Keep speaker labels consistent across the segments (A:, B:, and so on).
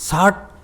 A: 60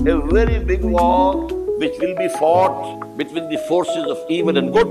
B: a very big war which will be fought between the forces of evil and good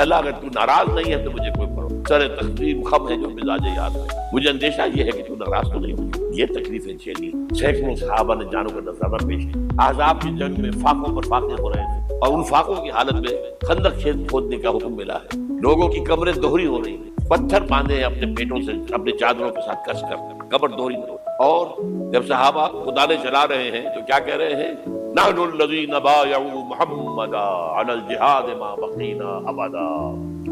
B: اللہ اگر تو ناراض نہیں ہے تو مجھے کوئی پرواہ، سر تقسیم خم ہے جو مزاج یاد ہے، مجھے اندیشہ یہ ہے کہ تو ناراض تو نہیں ہوئی۔ یہ تکلیفیں جھیلی، سینکڑوں صحابہ نے جانوں کا نذرانہ پیش کیا۔ احزاب کی جنگ میں فاقوں پر فاقے ہو رہے تھے، اور ان فاقوں کی حالت میں خندق کھودنے کا حکم ملا ہے، لوگوں کی کمریں دوہری ہو رہی ہیں، پتھر باندھے ہیں اپنے پیٹوں سے، اپنے چادروں کے ساتھ کس کر قبر دوہری کرو۔ اور جب صحابہ خدانے چلا رہے ہیں تو کیا کہہ رہے ہیں؟ نحن الذین بایعوا محمدا علی الجہاد ما بقینا ابدا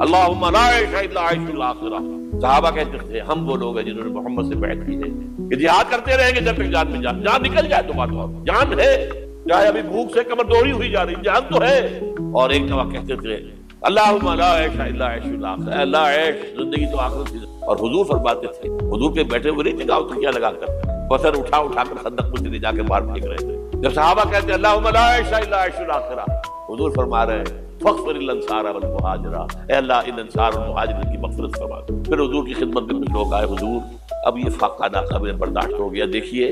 B: اللہم لا عیش الا عیش الاخرہ۔ صحابہ کہتے تھے ہم وہ لوگ ہیں جنہوں نے محمد سے بیعت کی ہے کہ جہاد کرتے رہیں گے جب تک جان میں جان نکل جائے تو بات اور جان ہے، چاہے ابھی بھوک سے کمر دوہری ہوئی جا رہی، جان تو ہے۔ اور ایک دفعہ کہتے تھے اللہم لا عیش الا عیش الاخرہ، اللہ عیش زندگی تو آخرت کی۔ اور حضور فرماتے تھے، حضور پہ بیٹھے ہوئے نہیں تھے گاؤں تو کیا لگا کر پتھر اٹھا اٹھا کر خندق میں چلے جا کے باہر پھینک رہے تھے۔ جب صحابہ کہتے ہیں اللہم لا عیش الا عیش الاخرہ، حضور فرما رہے ہیں فاغفر للانصار والمہاجر، اے اللہ ان انصار اور مہاجرین کی مغفرت فرما دے۔ پھر حضور کی خدمت میں کچھ لوگ آئے، حضور اب یہ فاقہ ناقابل برداشت ہو گیا، دیکھیے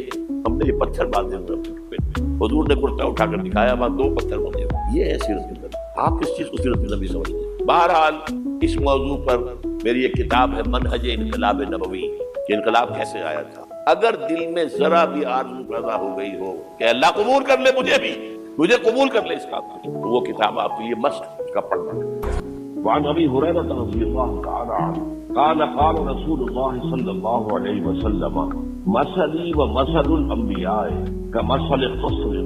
B: ہم نے یہ پتھر باندھے ہوئے اپنے پیٹ میں۔ حضور نے کرتا اٹھا کر دکھایا، وہاں 2 پتھر بندے ہوئے۔ یہ ہے سیرت النبی۔ آپ کس چیز کو سیرت النبی سمجھتے ہیں؟ بہرحال اس موضوع پر میری ایک کتاب ہے منہج انقلاب نبوی کہ انقلاب کیسے آیا تھا۔ اگر دل میں ذرا بھی آرزو پیدا ہو گئی ہو کہ اللہ قبول کر لے مجھے قبول کر لے اس کام کو، تو وہ کتاب آپ کے لیے مست کا پڑھنا ہے۔ وعن ابی ہریرہ رضی اللہ تعالی عنہ قال قال رسول اللہ صلی اللہ علیہ وسلم مثلی ومثل الانبیاء کمثل قصر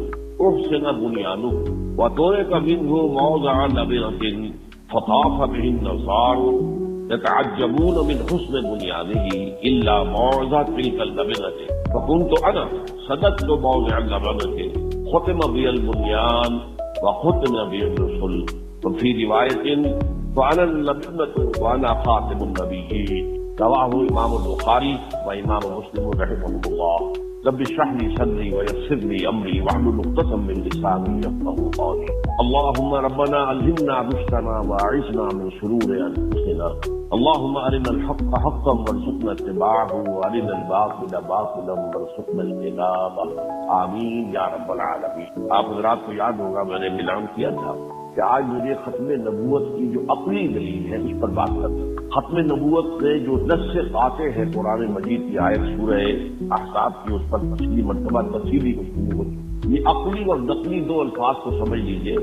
B: احسن بنیانه وترك منه موضع لبنة فطاف به النصارى يتعجبون من حسن بنيانه إلا موضع تلك اللبنة فكنت أنا سددت موضع اللبنة ختم بي البنيان وختم بي الرسل وفي رواية وأنا اللبنة وأنا خاتم النبيين رواه امام البخاری و امام مسلم رحمهم الله۔ رب اشرح لي صدري ويسر لي امري واحلل عقدة من لساني يفقهوا قولي۔ اللهم ربنا الهمنا رشدنا واعصمنا من شرور انفسنا، اللهم ارنا الحق حقا وارزقنا اتباعه وارنا الباطل باطلا وارزقنا اجتنابه، آمین یا رب العالمین۔ آپ حضرات کو یاد ہوگا میں نے اعلان کیا تھا کہ آج مجھے ختم نبوت کی جو عقلی دلیل ہے اس پر بات کرتے ہیں۔ ختم نبوت سے جو نص قاطع ہے قرآن مجید کی آیت سورہ احزاب کی، اس پر تفصیلی مرتبہ تفصیلی گفتگو ہو چکی۔ یہ عقلی اور نقلی 2 الفاظ کو سمجھ لیجئے۔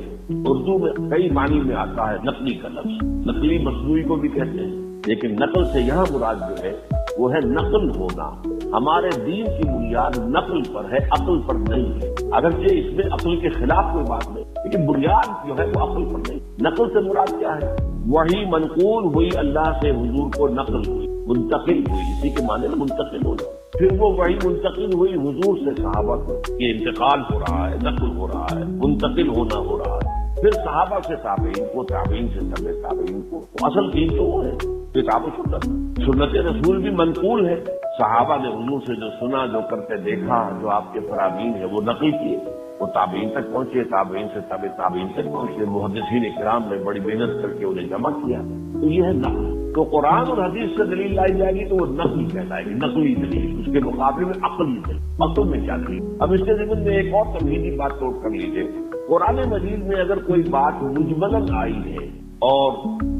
B: اردو میں کئی معنی میں آتا ہے نقلی کا لفظ، نقلی مصنوعی کو بھی کہتے ہیں، لیکن نقل سے یہاں مراد جو ہے وہ ہے نقل ہونا۔ ہمارے دین کی بنیاد نقل پر ہے، عقل پر نہیں ہے، اگرچہ اس میں عقل کے خلاف کوئی بات نہیں، لیکن بنیاد جو ہے وہ عقل پر نہیں۔ نقل سے مراد کیا ہے؟ وہی منقول ہوئی اللہ سے حضور کو نقل ہوئی، منتقل ہوئی، اسی کے معنی میں منتقل ہونا۔ پھر وہ وہی منتقل ہوئی حضور سے صحابہ کو، یہ انتقال ہو رہا ہے، نقل ہو رہا ہے، منتقل ہونا ہو رہا ہے۔ پھر صحابہ سے تابعین کو، تابعین سے تابعین کو، اصل دین تو وہ ہے کتاب و سنت۔ سنت رسول بھی منقول ہے، صحابہ نے حضور سے جو سنا، جو کرتے دیکھا، جو آپ کے فرامین ہے وہ نقل کیے، وہ تابعین تک پہنچے، تابعین سے تابعین تک پہنچے، محدثین اکرام نے بڑی محنت کر کے انہیں جمع کیا۔ تو یہ ہے نقل۔ تو قرآن اور حدیث سے دلیل لائی جائے گی تو وہ نقلی کہلائے گی، نقلی دلیل۔ اس کے مقابلے میں عقلی دلیل، عقل میں کیا دلیل؟ اب اس کے ضمن میں ایک اور تمہیدی بات نوٹ کر لیجیے۔ قرآن مجید میں اگر کوئی بات مجملاً آئی ہے اور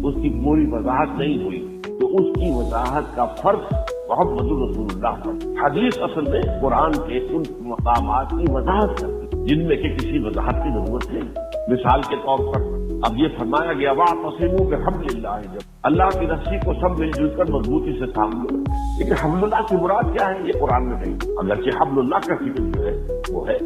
B: اس کی پوری وضاحت نہیں ہوئی تو اس کی وضاحت کا فرق محمد رسول اللہ پر۔ حدیث اصل میں قرآن کے ان مقامات کی وضاحت کرتی جن میں کہ کسی وضاحت کی ضرورت نہیں۔ مثال کے طور پر اب یہ فرمایا گیا واعتصموا بحبل اللہ، جب اللہ کی رسی کو سب مل جل کر مضبوطی سے تھام لو۔ لیکن حبل اللہ کی مراد کیا ہے یہ قرآن میں نہیں، اگرچہ حبل اللہ کا ذکر جو ہے وہ ہے،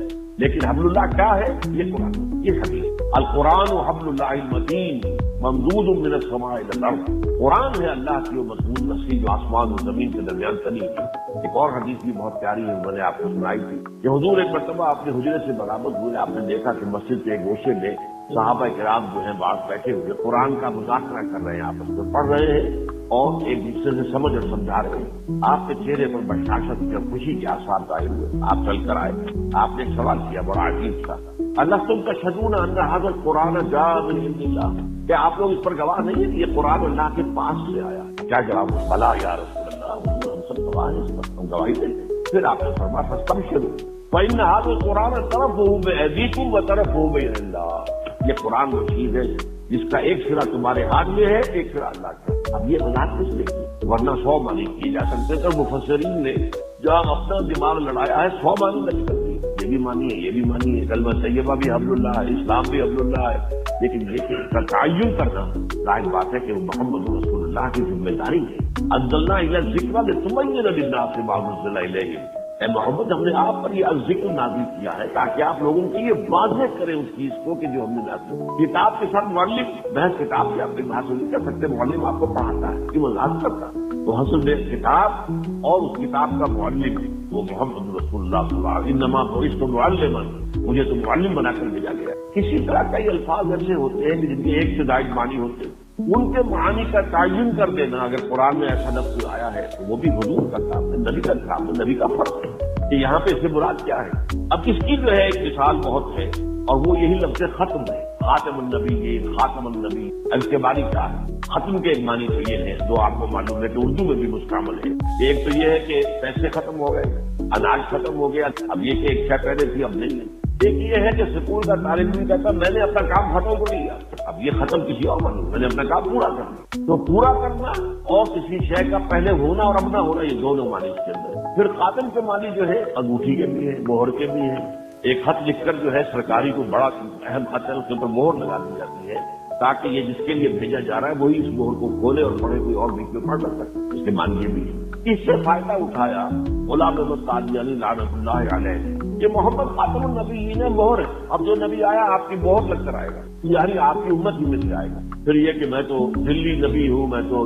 B: لیکن حبل اللہ کیا ہے یہ قرآن، یہ حدیث۔ القرآن حبل اللہ المتین ممدود من السماء الى الارض، قرآن ہے اللہ کی وہ مضبوط رسی جو آسمان اور زمین کے درمیان تنی ہے۔ ایک اور حدیث بھی بہت پیاری ہے، میں نے آپ کو سنائی تھی کہ حضور ایک مرتبہ اپنے حجرے سے برآمد ہوئے، آپ نے دیکھا کہ مسجد کے ایک گوشے میں صحابہ کرام جو ہیں باہر بیٹھے ہوئے قرآن کا مذاکرہ کر رہے ہیں، آپس میں پڑھ رہے ہیں اور ایک دوسرے سے سمجھ اور سمجھا رہے ہیں۔ آپ کے چہرے پر بشاشت یا خوشی کے آثار ظاہر ہوئے، آپ چل کر آئے، آپ نے ایک سوال کیا بڑا عجیب تھا، الستم تشہدون ان ھذا القرآن جاء من عند اللہ، کیا آپ لوگ اس پر گواہ نہیں ہیں کہ یہ قرآن اللہ کے پاس سے آیا؟ کیا جواب؟ بلا یا رسول اللہ، ہم سب گواہ ہیں، اس پر ہم گواہی دیں گے۔ پھر آپ نے فرمایا فاستبشروا فإن هذا القرآن طرفه بأيديكم وطرفه بيد اللہ، یہ قرآن وہ چیز ہے جس کا ایک سرا تمہارے ہاتھ میں ہے، ایک سرا اللہ کا۔ اب یہ وضاحت کس نے کی؟ ورنہ 100 معنی کیے جا سکتے تھے، مفسرین نے جہاں اپنا دماغ لڑایا ہے 100 معنی لگ سکتی ہے، یہ بھی مانی ہے، یہ بھی مانی ہے، کلمہ طیبہ بھی حبل اللہ ہے، اسلام بھی حبل اللہ ہے، لیکن اس کا تعین کرنا ظاہر بات ہے کہ وہ محمد رسول اللہ کی ذمہ داری ہے۔ انزلنا الی الذکر لتبین للناس ما نزل الیہم، اے محمد ہم نے آپ پر یہ ذکر نازل کیا ہے تاکہ آپ لوگوں کی یہ واضح کریں اس چیز کو کہ جو ہم نے نازل کتاب کے ساتھ معلم بحث کتاب سے آپ بحث نہیں کر سکتے، معلم آپ کو پڑھاتا ہے کہ وضاحت کرتا ہے، تو حسب کتاب اور اس کتاب کا معلم وہ محمد رسول اللہ صلی اللہ علیہ وسلم، انما بعثت معلما، مجھے تو معلم بنا کر بھیجا گیا۔ کسی طرح کئی الفاظ ایسے ہوتے ہیں جن کے ایک سے زائد معنی ہوتے ہیں، ان کے معانی کا تعین کر دینا اگر قرآن میں ایسا لفظ آیا ہے تو وہ بھی حضور کا کام ہے، نبی کا کام ہے، نبی کا فرض ہے کہ یہاں پہ اس سے مراد کیا ہے۔ اب اس کی جو ہے ایک مثال بہت ہے اور وہ یہی لفظ ختم ہے، خاتم النبی، خاتم النبی۔ اس کے معنی کیا ہے؟ ختم کے ایک معنی تو یہ ہے جو آپ کو معلوم ہے کہ اردو میں بھی مستعمل ہے، ایک تو یہ ہے کہ پیسے ختم ہو گئے، اناج ختم ہو گیا، اب یہ کہ ایک شے پہلے تھی اب نہیں ہے۔ ایک یہ ہے کہ سکول کا طالب علم کہتا میں نے اپنا کام ختم کر لیا، اب یہ ختم کسی اور معلوم، میں نے اپنا کام پورا کرنا، تو پورا کرنا اور کسی شے کا پہلے ہونا اور اب نہ ہونا، یہ دونوں معنی اس کے اندر ہے۔ پھر خاتم کے معنی جو ہے انگوٹھی کے بھی ہے، مہر کے بھی ہے، ایک خط لکھ کر جو ہے سرکاری کو بڑا اہم خط ہے اس کے اوپر مہر لگا دی جاتی ہے تاکہ یہ جس کے لیے بھیجا جا رہا ہے وہی اس مہر کو کھولے اور پڑھے، کوئی اور بیچ میں پڑھ نہ سکے، اس کے معنی یہ بھی ہے۔ اس سے فائدہ اٹھایا غلام احمد قادیانی لعنت اللہ علیہ، یہ محمد خاتم النبیین ہے، مہر ہے، اب جو نبی آیا آپ کی مہر لگ کر آئے گا، یعنی آپ کی امت ہی میں سے آئے گا۔ پھر یہ کہ میں تو دلی نبی ہوں، میں تو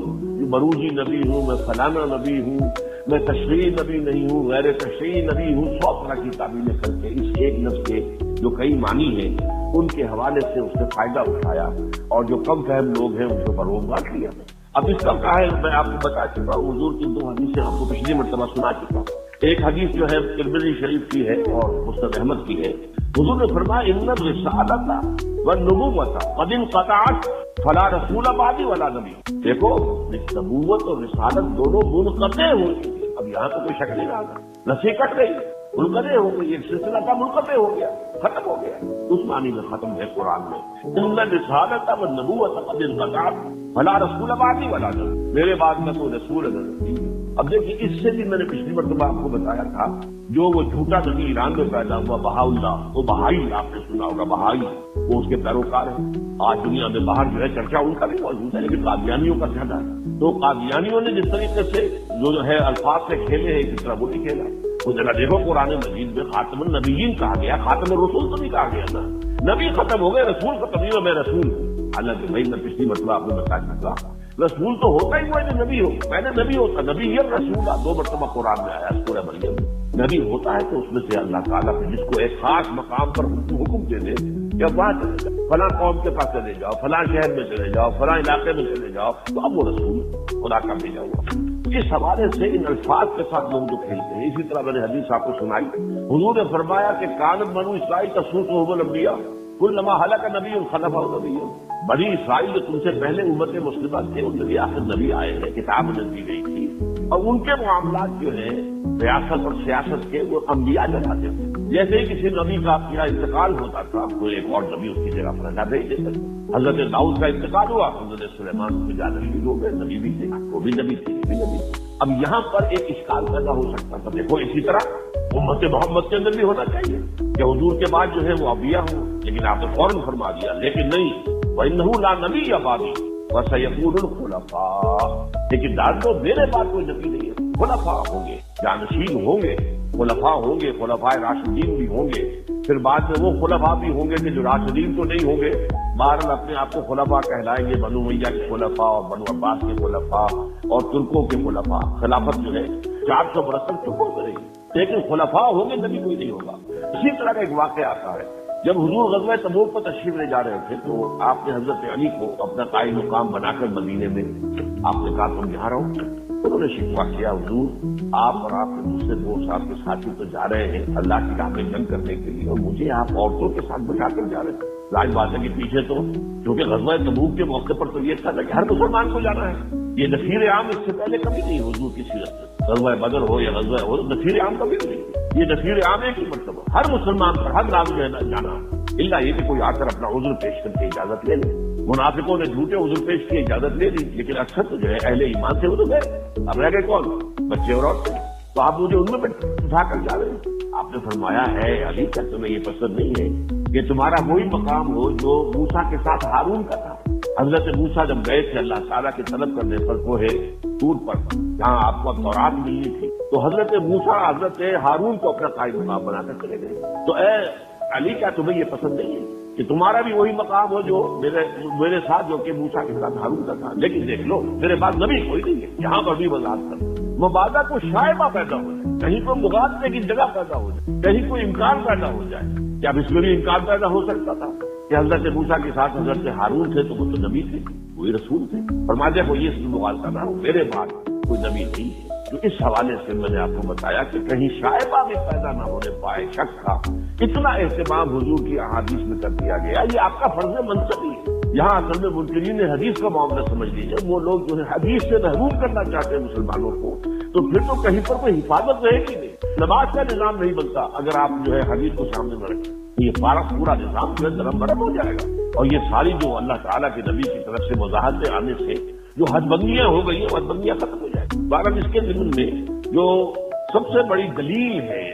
B: مروجی نبی ہوں، میں فلانا نبی ہوں، میں تشریعی نبی نہیں ہوں، غیر تشریعی نبی ہوں، 100 طرح کی تعبیریں کر کے اس ایک لفظ کے جو کئی معنی ہیں ان کے حوالے سے اس سے فائدہ اٹھایا اور جو کم فہم لوگ ہیں ان کے اوپر روزگار کیا۔ اب اس کا کیا ہے میں آپ کو بتا چکا ہوں، حضور کی 2 حدیثیں آپ کو پچھلی مرتبہ سنا چکا ہوں۔ ایک حدیث جو ہے ترمذی شریف کی ہے اور مسند احمد کی ہے، حضور نے فرمایا ان الرسالۃ والنبوۃ قد انقطعت فلا رسول بعدی ولا نبی۔ دیکھو نبوت اور رسالت دونوں منقطع ہوئی، اب یہاں تو کوئی شک نہیں رہا، رسی کٹ گئی، منقطع ہو گئی، ایک سلسلہ کا منقطع ہو گیا، ختم ہو گیا، اس معنی میں ختم ہے قرآن میں۔ ان الرسالۃ والنبوۃ قد انقطعت فلا رسول بعدی ولا نبی، میرے بعد میں کوئی رسول نہیں۔ اب دیکھیے اس سے بھی میں نے پچھلی مرتبہ آپ کو بتایا تھا، جو وہ جھوٹا نبی ایران میں پیدا ہوا بہا اللہ، وہ بہائی، آپ نے سنا ہوگا بہائی، وہ اس کے پیروکار ہیں۔ آج دنیا میں باہر جو ہے چرچا ان کا بھی موجود ہے، لیکن قادیانیوں کا زیادہ ہے۔ تو قادیانیوں نے جس طریقے سے جو ہے الفاظ سے کھیلے ہیں اسی طرح وہ نہیں کھیلا۔ وہ ذرا دیکھو قرآن مجید میں خاتم النبیین کہا گیا، خاتم الرسول تو نہیں کہا گیا نا، نبی ختم ہو گئے، رسول ختم نہیں ہو، میں رسول ہوں۔ حالانکہ بھائی میں پچھلی مرتبہ آپ نے بتا چکا رسول تو ہوتا ہی وہ ہے جو نبی ہو، میں نے نبی ہوتا، نبی یہ رسول 2 مرتبہ قرآن میں آیا سورہ مریم میں۔ نبی ہوتا ہے تو اس میں سے اللہ تعالیٰ جس کو ایک خاص مقام پر حکم دے دے کہ وہاں چلے جاؤ، فلاں قوم کے پاس چلے جاؤ، فلاں شہر میں چلے جاؤ، فلاں علاقے میں چلے جاؤ، تو اب وہ رسول خدا کا بھیجا ہوا۔ اس حوالے سے ان الفاظ کے ساتھ لوگ جو کھیلتے ہیں، اسی طرح میں نے حدیث آپ کو سنائی، حضور نے فرمایا کہ کانت بنو اسرائیل تسوسهم الانبیاء کلما ہلک نبی خلفہ نبی، بنی اسرائیل جو تم سے پہلے امت مسلمہ تھے ان کے آخر نبی آئے ہیں، کتاب نازل دی گئی تھی، اور ان کے معاملات جو ہیں ریاست اور سیاست کے وہ انبیاء چلاتے تھے۔ جیسے ہی کسی نبی کا کیا انتقال ہوتا تھا تو ایک اور نبی اس کی جگہ پر نہ بھیج دیتے۔ حضرت داؤد کا انتقال ہوا، حضرت سلیمان کے جانشین ہو گئے، نبی بھی تھے، وہ بھی نبی تھے، یہ بھی نبی تھے۔ اب یہاں پر ایک اشکال پیدا ہو سکتا تھا، دیکھو اسی طرح امت محمد کے اندر بھی ہونا چاہیے کہ حضور کے بعد جو ہے وہ انبیاء ہوں، لیکن آپ نے فوراً فرما دیا لیکن نہیں، وَإِنَّهُ لَا نَبِيَّ بَعْدِي وَسَيَكُونُ الْخُلَفَاءُ، لیکن ڈال دو میرے بعد کوئی نبی نہیں ہے، خلفاء ہوں گے، جانشین ہوں گے، خلفاء ہوں گے، خلفاء راشدین بھی ہوں گے، پھر بعد میں وہ خلفاء بھی ہوں گے کہ جو راشدین تو نہیں ہوں گے، بہرحال اپنے آپ کو خلفاء کہلائیں گے، بنو امیہ کے خلفاء اور بنو عباس کے خلفاء اور ترکوں کے خلفاء۔ خلافت جو ہے 400 برس تک ترکوں میں رہی، لیکن خلفاء ہوں گے، نبی کوئی نہیں ہوگا۔ اسی طرح کا ایک واقعہ آتا ہے، جب حضور غزوہ تبوک پر تشریف لے جا رہے تھے تو آپ نے حضرت علی کو اپنا قائد مقام بنا کر مدینے میں آپ نے کہا تم یہاں رہو۔ انہوں نے شکوہ کیا، حضور آپ اور آپ کے دوسرے 2 سال کے ساتھی تو جا رہے ہیں اللہ کی راہ میں جنگ کرنے کے لیے، اور مجھے آپ عورتوں کے ساتھ بچا کر جا رہے ہیں۔ ظاہر بات ہے کہ پیچھے تو کیونکہ غزوہ تبوک کے موقع پر تو یہ تھا کہ ہر مسلمان کو جانا ہے، یہ نفیر عام اس سے پہلے کبھی نہیں حضور کی سیرت میں، غزوہ بدر ہو یا غزوہ ہو، نفیر عام کبھی نہیں، یہ نفیر عام ہے کہ مرتبہ ہر مسلمان پر ہر نام جو ہے نا جانا۔ اللہ یہ کہ کوئی آ کر اپنا عذر پیش کر کے اجازت لے لے. منافقوں نے جھوٹے عذر پیش کیے, اجازت لے لی, لیکن اکثر تو جو ہے اہل ایمان سے وہ تو گئے, اب رہ گئے کون؟ بچے اور عورتیں. تو آپ مجھے ان میں اٹھا کر جا رہے ہیں. آپ نے فرمایا ہے علی کیا تمہیں یہ پسند نہیں ہے کہ تمہارا وہی مقام ہو جو موسیٰ کے ساتھ ہارون کا تھا؟ حضرت موسیٰ جب گئے تھے اللہ تعالیٰ کی طلب کرنے پر کوہ طور پر, جہاں آپ کو اب تورات ملنی تھی, تو حضرت موسیٰ حضرت ہارون کو اپنا قائم مقام بنا کر چلے گئے. تو اے علی کیا تمہیں یہ پسند نہیں ہے کہ تمہارا بھی وہی مقام ہو جو میرے ساتھ جو کہ موسیٰ کے ساتھ ہارون کا تھا؟ لیکن دیکھ لو میرے پاس نبی کوئی نہیں ہے, یہاں پر بھی وضاحت کر مبادہ کو شائبہ پیدا ہو جائے, کہیں پر مغالطے کی جگہ پیدا ہو جائے, کہیں کوئی امکان پیدا ہو جائے. کیا اب اس میں بھی امکان پیدا ہو سکتا تھا کہ حضرت موسیٰ کے ساتھ حضرت ہارون تھے تو وہ تو نبی تھے, وہی رسول تھے. فرماتے ہیں کوئی اس میں مغالطہ نہ ہو, میرے بعد کوئی نبی نہیں ہے. تو اس حوالے سے میں نے آپ کو بتایا کہ کہیں شائبہ بھی پیدا نہ ہونے پائے شک کا, اتنا اہتمام حضور کی احادیث میں کر دیا گیا. یہ آپ کا فرض منصب ہی ہے. یہاں اصل میں منکرین حدیث کا معاملہ سمجھ لیجیے, وہ لوگ جو ہے حدیث سے محروم کرنا چاہتے ہیں مسلمانوں کو, تو پھر تو کہیں پر کوئی حفاظت رہے گی نہیں. نماز کا نظام نہیں بنتا اگر آپ جو ہے حدیث کو سامنے نہ رکھیں. یہ پورا نظام جو ہے درم برم ہو جائے گا. اور یہ ساری جو اللہ تعالیٰ کے نبی کی طرف سے وضاحتیں آنے سے جو حد بندیاں ہو گئی ہیں وہ حد بندیاں ختم ہو جائیں گی. بہرحال اس کے ضمن میں جو سب سے بڑی دلیل ہے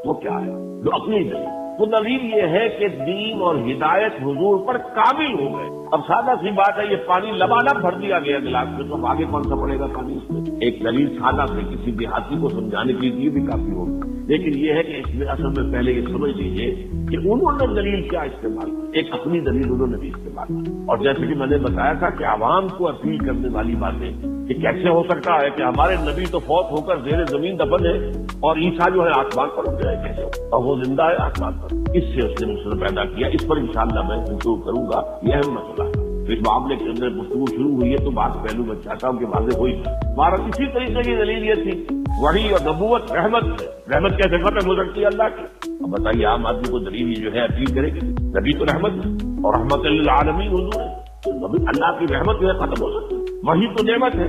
B: وہ کیا ہے؟ جو اپنی دلیل, وہ دلیل یہ ہے کہ دین اور ہدایت حضور پر کامل ہو گئے. اب سادہ سی بات ہے, یہ پانی لبالب بھر دیا گیا گلاس میں, تو اب آگے کون سا پڑے گا پانی اس میں؟ ایک دلیل سادہ سے کسی دیہاتی کو سمجھانے کے لیے بھی کافی ہوگی. لیکن یہ ہے کہ اس میں اصل میں پہلے یہ سمجھ لیجیے کہ انہوں نے دلیل کیا استعمال کی. ایک اپنی دلیل انہوں نے بھی استعمال کی, اور جیسے کہ میں نے بتایا تھا کہ عوام کو اپیل کرنے والی باتیں کہ کیسے ہو سکتا ہے کہ ہمارے نبی تو فوت ہو کر زیر زمین دفن ہے اور عیسیٰ جو ہے آسمان پر اٹھ جائے, کیسے اور وہ زندہ ہے آسمان پر. اس سے اس نے مسئلہ پیدا کیا. اس پر انشاءاللہ میں گفتگو کروں گا, یہ اہم مسئلہ ہے. اس معاملے کے اندر گفتگو شروع ہوئی ہے تو بات پہلو میں چاہتا ہوں کہ واضح ہوئی. ہمارا اسی طریقے کی دلیل یہ تھی وحی اور نبوت رحمت ہے. رحمت کیسے ختم ہو سکتی ہے اللہ کی؟ اب بتائیے عام آدمی کو دلیل جو ہے اپیل کرے گی. نبی تو رحمت ہے اور رحمت للعالمین حضور ہے, تو اللہ کی رحمت جو ہے ختم ہو سکتی ہے. وہی تو نعمت ہے,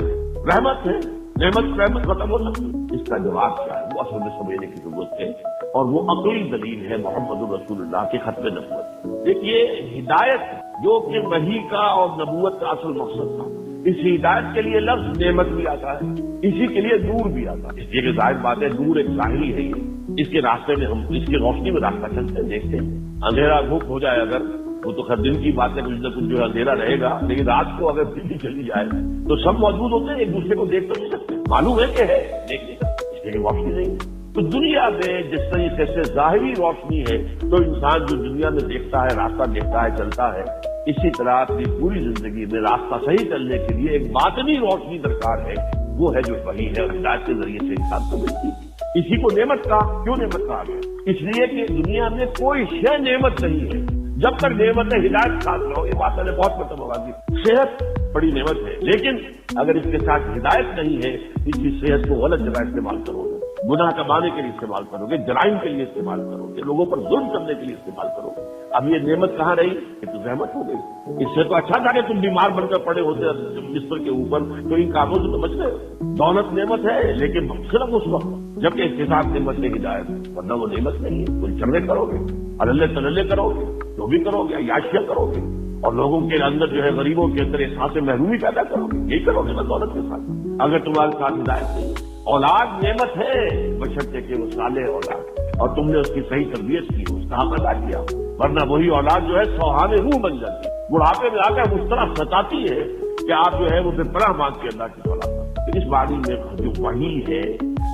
B: رحمت ہے, رحمت ختم ہو سکتی ہے. اس کا جواب کیا ہے وہ اصل میں سمجھنے کی ضرورت ہے, اور وہ عقلی دلیل ہے محمد رسول اللہ کے ختم نبوت. دیکھیے ہدایت جو کہ وحی کا اور نبوت کا اصل مقصد تھا, اس ہدایت کے لیے لفظ نعمت بھی آتا ہے, اسی کے لیے نور بھی آتا ہے. اس لیے کہ ظاہر بات ہے نور ایک ظاہری ہے, یہ اس کے راستے میں ہم اس کی روشنی میں راستہ چلتے ہیں, دیکھتے ہیں. اندھیرا دھوپ ہو جائے اگر, وہ تو خیر دن کی بات ہے, کچھ نہ کچھ جو ہے اندھیرا رہے گا, لیکن رات کو اگر بجلی چلی جائے تو سب موجود ہوتے ہیں, ایک دوسرے کو دیکھ تو نہیں سکتے, معلوم ہے کہ ہے دیکھ نہیں سکتے, اس لیے روشنی نہیں ہے. تو دنیا میں جس طریقے سے ظاہری روشنی ہے تو انسان جو دنیا میں دیکھتا ہے, راستہ دیکھتا ہے, چلتا ہے, اسی طرح اپنی پوری زندگی میں راستہ صحیح چلنے کے لیے ایک باطنی روشنی درکار ہے, وہ ہے جو وحی ہے, اور ہدایت کے ذریعے سے انسان کو ملتی ہے. اسی کو نعمت کہا. کیوں نعمت کہا گیا؟ اس لیے کہ دنیا میں کوئی شے نعمت نہیں ہے جب تک نعمت ہدایت ساتھ نہ ہو. یہ بات میں نے بہت مطلب ہوگا کہ صحت بڑی نعمت ہے, لیکن اگر اس کے ساتھ ہدایت نہیں ہے, اس کی صحت کو غلط جگہ استعمال کرو گے, گناہ کمانے کے لیے استعمال کرو گے, جرائم کے لیے استعمال کرو گے, لوگوں پر ظلم کرنے کے لیے استعمال کرو گے. اب یہ نعمت کہاں رہی کہ تو زحمت ہو گئی. اس سے تو اچھا تھا کہ تم بیمار بن کر پڑے ہوتے بستر کے اوپر, تو ان کاموں سے تو بچ گئے. دولت نعمت ہے لیکن صرف اس وقت جبکہ اس کے ساتھ نعمت کی ہدایت, ورنہ وہ نعمت نہیں ہے. کوئی چرے کرو گے, اللہ تللے کرو گے, جو بھی کرو گے, عیاشیاں کرو گے, اور لوگوں کے اندر جو ہے غریبوں کے اندر احساس محرومی پیدا کرو گے, یہی کرو گے نا دولت کے ساتھ. اگر تمہارے ساتھ ہدایت نہیں, اولاد نعمت ہے بشرطے کہ وہ صالح اولاد, اور تم نے اس کی صحیح تربیت کی, اس کا حق ادا کیا, ورنہ وہی اولاد جو ہے سوہان روح بن جاتی, بڑھاپے میں آ کر اس طرح ستاتی ہے کہ آپ جو ہے وہ بے پناہ مانگ کے اللہ کی اولاد. اس باری میں جو وحی ہے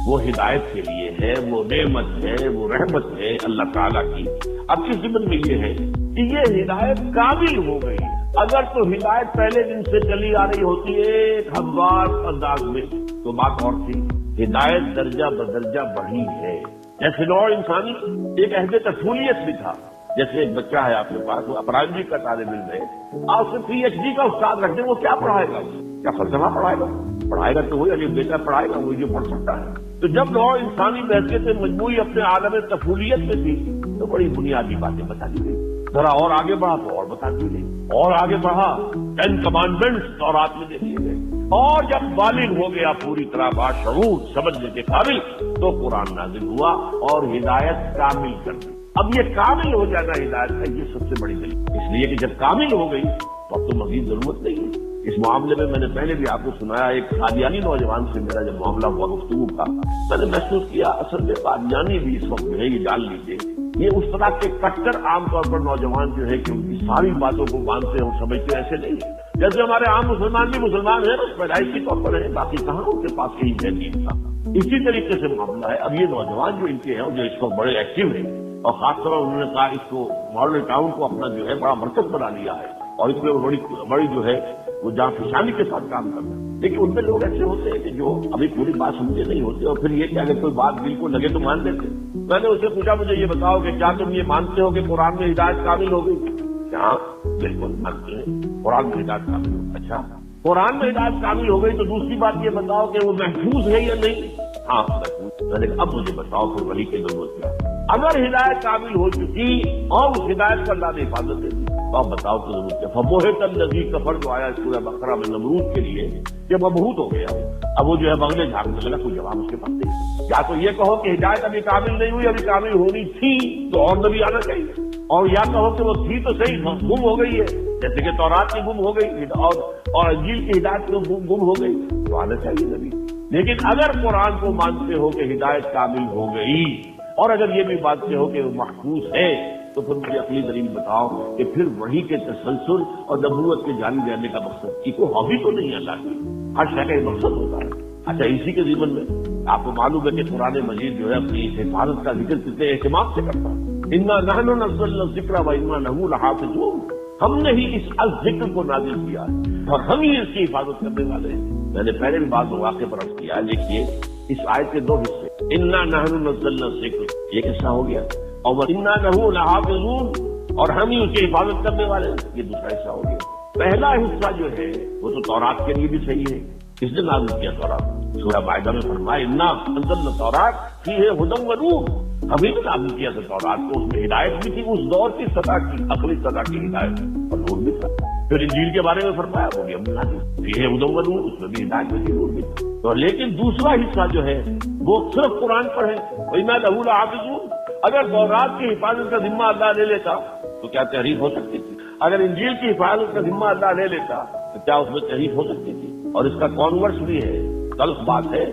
B: وہ ہدایت کے لیے ہے, وہ نعمت ہے, وہ رحمت ہے اللہ تعالیٰ کی. اب اس ضمن میں یہ ہے کہ یہ ہدایت کامل ہو گئی. اگر تو ہدایت پہلے دن سے چلی آ رہی ہوتی ہے ایک ہموار انداز میں تو بات اور تھی. ہدایت درجہ بدرجہ بڑھی ہے. جیسے نوع انسانی ایک عہد طفولیت بھی تھا. جیسے ایک بچہ ہے آپ کے پاس, وہ اپرائمری کا طالب علم ہے, آپ اسے PhD کا استاد رکھ دیں, وہ کیا پڑھائے گا؟ کیا فلسفہ پڑھائے گا؟ پڑھائے گا تو وہی اگر بیٹا پڑھائے گا وہی جو پڑھ سکتا ہے. تو جب نوع انسانی بحثیت سے مجموعی اپنے عالم طفولیت میں تھی تو بڑی بنیادی باتیں بتا دی گئی. ذرا اور آگے بڑھا تو اور بتا دی گئی, اور آگے بڑھا 10 کمانڈمنٹس تورات میں دے دیے گئے, اور جب بالغ ہو گیا پوری طرح باشعور سمجھنے کے قابل تو قرآن نازل ہوا اور ہدایت کامل کر دی. اب یہ کامل ہو جانا ہدایت کا یہ سب سے بڑی دلیل، اس لیے کہ جب کامل ہو گئی تو اب تو مزید ضرورت نہیں ہے۔ اس معاملے میں نے پہلے بھی آپ کو سنایا، ایک قادیانی نوجوان سے میرا جب معاملہ ہوا گفتگو کا، میں نے محسوس کیا اصل میں قادیانی بھی اس وقت ہے، یہ جان لیجیے یہ اس طرح کے کٹر عام طور پر نوجوان جو ہے کہ ان کی ساری باتوں کو مانتے ہیں اور سمجھتے ایسے نہیں ہیں، جیسے ہمارے عام مسلمان بھی مسلمان ہیں بس پیدائش کے طور پر ہیں، باقی کہاں ان کے پاس کہیں ہے دین کا۔ اسی طریقے سے معاملہ ہے۔ اب یہ نوجوان جو ان کے ہیں جو اس وقت بڑے ایکٹیو ہیں، اور خاص طور پر انہوں نے کہا اس کو ماڈل ٹاؤن کو اپنا جو ہے بڑا مرکز بنا لیا ہے اور اس میں بڑی جو ہے وہ جہاں فشانی کے ساتھ کام کرنا ہے، لیکن ان میں لوگ ایسے ہوتے ہیں کہ جو ابھی پوری بات سمجھے نہیں ہوتے اور پھر یہ کہ اگر کوئی بات دل کو لگے تو مان دیتے۔ میں نے اسے پوچھا مجھے یہ بتاؤ کہ کیا تم یہ مانتے ہو کہ قرآن میں ہدایت کامل ہو گئی؟ ہاں بالکل مانتے ہیں قرآن میں ہدایت کامل ہو۔ اچھا قرآن میں ہدایت کامل ہو گئی تو دوسری بات یہ بتاؤ کہ وہ محفوظ ہے یا نہیں؟ ہاں محفوظ۔ میں نے کہا اب مجھے بتاؤ پھر ولی کی ضرورت کیا؟ اگر ہدایت کامل ہو چکی اور اس ہدایت پر اللہ نے حفاظت دے دی تو آپ بتاؤ تو ضرور کیا؟ فبہت الذی کفر جو آیا سورہ بقرہ میں نمرود کے لیے کہ مبہوت ہو گیا، اب وہ جو ہے بغلے جھاڑنے لگا، کوئی جواب اس کے پاس نہیں۔ یا تو یہ کہو کہ ہدایت ابھی کامل نہیں ہوئی، ابھی کامل ہونی تھی تو اور نبی آنا چاہیے، اور یا کہو کہ وہ تھی تو صحیح گم ہو گئی ہے، جیسے کہ تورات کی گم ہو گئی اور انجیل کی ہدایت گم ہو گئی تو آنا چاہیے نبی۔ لیکن اگر قرآن کو مانتے ہو کہ ہدایت کامل ہو گئی اور اگر یہ بھی مانتے ہو کہ وہ محفوظ ہے تو پھر مجھے اپنی دلیل بتاؤ کہ پھر وحی کے تسلسل اور نبوت کے جاری رہنے کا مقصد کی کوئی ہابی تو نہیں اللہ کی، ہر شے کا یہ مقصد ہوتا ہے۔ اچھا اسی کے ضمن میں آپ کو معلوم ہے کہ قرآن مجید جو ہے اپنی حفاظت کا ذکر کتنے اہتمام سے کرتا ہے۔ انا نحن نزلنا الذکر وانا لہ لحافظون، ہم نے ہی اس الذکر کو نازل کیا ہے اور ہم ہی اس کی حفاظت کرنے والے ہیں۔ میں نے پہلے بھی بعض مواقع پر عرض کیا، دیکھیے اس آیت کے دو حصے، انا نحن نزلنا الذکر ایک حصہ ہو گیا اور وانا لہ لحافظون اور ہم ہی اس کی حفاظت کرنے والے ہیں یہ دوسرا حصہ ہو گیا۔ پہلا حصہ جو ہے وہ تو تورات کے لیے بھی صحیح ہے، کس نے نازل کیا تورات؟ سورہ مائدہ میں فرمایا انا انزلنا التوراۃ فیہا ھدی و نور، ہم ہی نے نازل کیا تھا تورات کو، اس میں ہدایت بھی تھی اس دور کی سطح کی، عقلی سطح کی ہدایت اور نور بھی تھا۔ پھر انجیل کے بارے میں فرمایا وہ بھی ہم نے نازل فیہا ھدی و نور، اس میں بھی ہدایت بھی تھی نور بھی تھا۔ تو لیکن دوسرا حصہ جو ہے وہ صرف قرآن پر ہے، وَإِنَّا لَهُ لَحَافِظُونَ۔ اگر تورات کی حفاظت کا ذمہ اللہ لے لیتا تو کیا تحریف ہو سکتی تھی؟ اگر انجیل کی حفاظت کا ذمہ اللہ لے لیتا تو کیا اس میں تحریف ہو سکتی تھی؟ اور اس کا کانورس بھی ہے، تلخ بات ہے،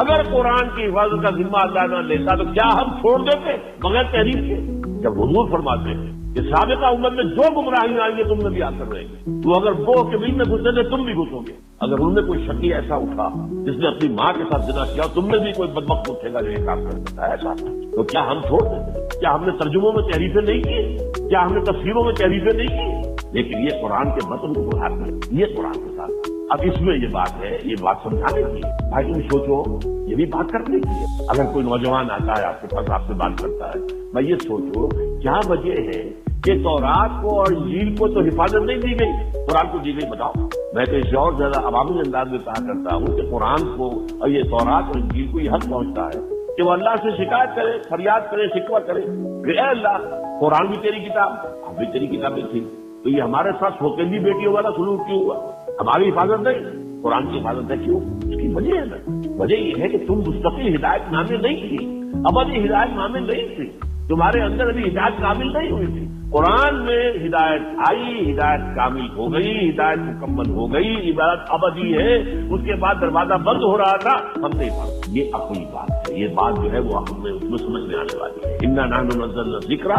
B: اگر قرآن کی حفاظت کا ذمہ اللہ نہ لیتا تو کیا ہم چھوڑ دیتے بغیر تحریف کے؟ جب حضور فرماتے ہیں کہ سابقہ امت میں جو گمراہی آئیں گے تم میں بھی آ کر رہیں گے، تو اگر وہ کے بیچ میں گھسے تھے تم بھی گھسو گے۔ اگر ان میں کوئی شکی ایسا اٹھا جس نے اپنی ماں کے ساتھ زنا کیا تم میں بھی کوئی بدبخت اٹھے گا جو یہ کام کر سکتا ہے ایسا، تو کیا ہم چھوڑ دیتے؟ کیا ہم نے ترجموں میں تحریفیں نہیں کی؟ کیا ہم نے تفسیروں میں تحریفیں نہیں کی؟ لیکن یہ قرآن کے متن کو بڑھا کر یہ قرآن کے ساتھ اب اس میں یہ بات ہے، یہ بات سمجھانے کی ہے۔ بھائی تم سوچو یہ بھی بات کرنے کی ہے۔ اگر کوئی نوجوان آتا ہے آپ کے پاس آپ سے بات کرتا ہے، میں یہ سوچو کیا وجہ ہے کہ تورات کو اور انجیل کو تو حفاظت نہیں دی گئی، قرآن کو دی گئی؟ بتاؤ۔ میں تو اسے اور زیادہ عوامی انداز میں کہا کرتا ہوں کہ قرآن کو اور یہ تورات اور انجیل کو یہ حق پہنچتا ہے کہ وہ اللہ سے شکایت کرے، فریاد کرے، شکوہ کرے کہ اے اللہ قرآن بھی تیری کتاب، ہم بھی تیری کتابیں تھی، تو یہ ہمارے ساتھ سوکندی بیٹیوں والا سلوک کیوں ہوا؟ ہماری حفاظت نہیں، قرآن کی حفاظت ہے کیوں؟ اس کی وجہ ہے نا، وجہ یہ ہے کہ تم مستقل ہدایت نامے نہیں تھی، ابدی ہدایت نامے نہیں تھی، تمہارے اندر ابھی ہدایت کامل نہیں ہوئی تھی۔ قرآن میں ہدایت آئی، ہدایت کامل ہو گئی، ہدایت مکمل ہو گئی، عبادت ابدی ہے، اس کے بعد دروازہ بند ہو رہا تھا ہم نہیں پڑھتے۔ یہ عقلی بات ہے، یہ بات جو ہے وہ عقل میں اس میں سمجھ میں آنے والی ہے۔ انا نحن نزلنا الذکر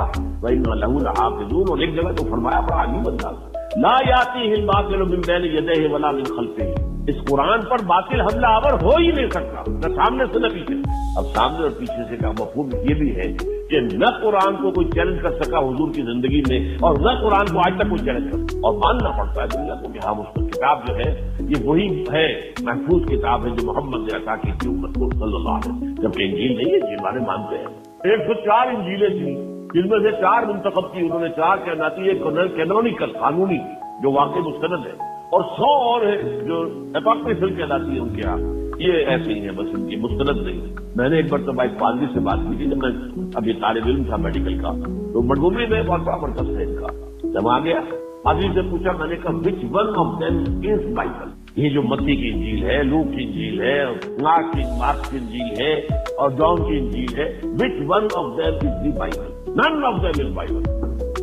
B: وانا لہ لحافظون، اور ایک جگہ تو فرمایا بڑا عجیب انداز، لا یاتیہ الباطل من بین یدیہ ولا من خلفہ، اس قرآن پر باطل حملہ آور ہو ہی نہیں سکتا، نہ سامنے سے نہ پیچھے۔ اب سامنے اور پیچھے سے کا مفہوم یہ بھی ہے کہ نہ قرآن کو کوئی چیلنج کر سکا حضور کی زندگی میں اور نہ قرآن کو آج تک کوئی چیلنج کر سکا، اور ماننا پڑتا ہے دنیا کو کہ ہاں اس کی کتاب جو ہے یہ وہی ہے، محفوظ کتاب ہے جو محمد نے عطا کی تھی امت کو صلی اللہ علیہ وسلم، جبکہ انجیل نہیں ہے، انجیل والے مانتے ہیں 104 انجیلیں تھیں جن میں سے 4 منتخب کی انہوں نے، 4 کہناتی ہے کینونیکل قانونی جو واقعی مستند ہے، اور 100 اور ہے جو اپوکریفل کہلاتی ہے ان کے یہاں، یہ ایسے ہی ہے بس ان کی مستند نہیں۔ میں نے ایک مرتبہ ایک پادری سے بات کی تھی جب میں ابھی طالب علم تھا میڈیکل کا، تو منٹگومری میں بہت بڑا مرکز ہے ان کا، جب آ گیا پادری سے پوچھا، میں نے کہا which one of them is Bible, یہ جو متی کی انجیل ہے، لوک کی انجیل ہے، مارک کی انجیل ہے اور جان کی انجیل ہے، which one of them is the Bible, none of them is Bible.